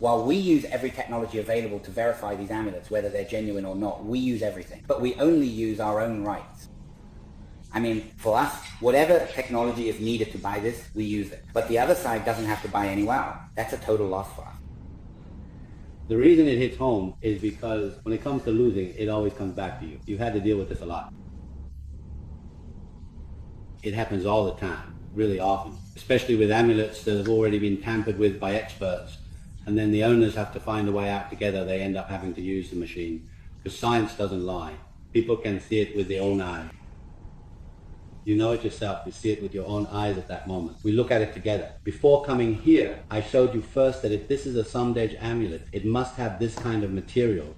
While we use every technology available to verify these amulets, whether they're genuine or not, we use everything. But we only use our own rights. I mean, for us, whatever technology is needed to buy this, we use it. But the other side doesn't have to buy any WoW. That's a total loss for us. The reason it hits home is because when it comes to losing, it always comes back to you. You've had to deal with this a lot. It happens all the time, really often, especially with amulets that have already been tampered with by experts. And then the owners have to find a way out together. They end up having to use the machine because science doesn't lie. People can see it with their own eyes. You know it yourself. You see it with your own eyes at that moment. We look at it together. Before coming here, I showed you first that if this is a Somdej amulet, it must have this kind of material.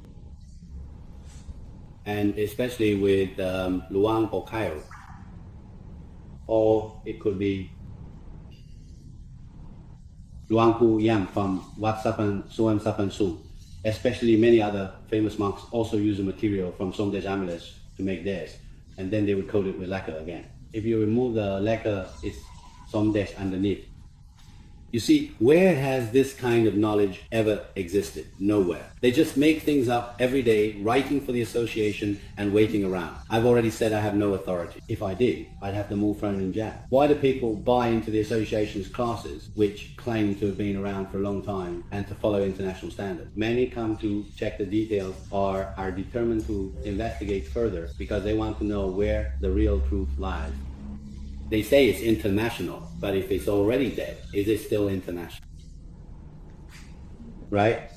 And especially with Luang or Cairo. Or it could be Luang Pu Yam from Wat Sapan Suam Sapan Su. Especially many other famous monks also use the material from Somdej amulets to make theirs. And then they would coat it with lacquer again. If you remove the lacquer, it's Somdej underneath. You see, where has this kind of knowledge ever existed? Nowhere. They just make things up every day, writing for the association and waiting around. I've already said I have no authority. If I did, I'd have them all thrown in jail. Why do people buy into the association's classes, which claim to have been around for a long time and to follow international standards? Many come to check the details or are determined to investigate further because they want to know where the real truth lies. They say it's international, but if it's already dead, is it still international? Right?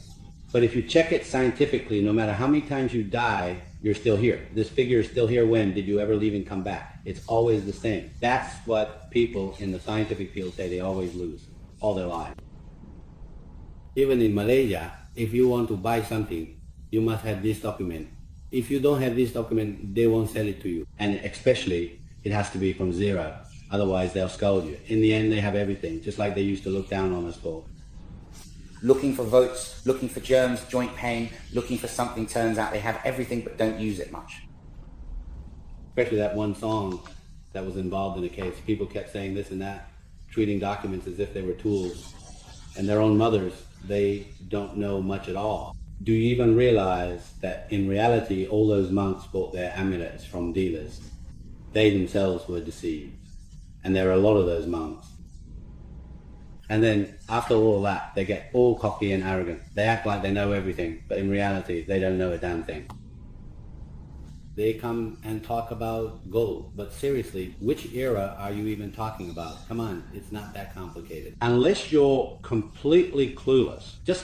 But if you check it scientifically, no matter how many times you die, you're still here. This figure is still here when? Did you ever leave and come back? It's always the same. That's what people in the scientific field say they always lose, all their lives. Even in Malaysia, if you want to buy something, you must have this document. If you don't have this document, they won't sell it to you. And especially, it has to be from zero. Otherwise, they'll scold you. In the end, they have everything, just like they used to look down on us for. Looking for votes, looking for germs, joint pain, looking for something, turns out they have everything but don't use it much. Especially that one song that was involved in the case. People kept saying this and that, treating documents as if they were tools. And their own mothers, they don't know much at all. Do you even realize that in reality, all those monks bought their amulets from dealers? They themselves were deceived. And there are a lot of those monks. And then after all that, they get all cocky and arrogant. They act like they know everything, but in reality, they don't know a damn thing. They come and talk about gold, but seriously, which era are you even talking about? Come on, it's not that complicated. Unless you're completely clueless, just look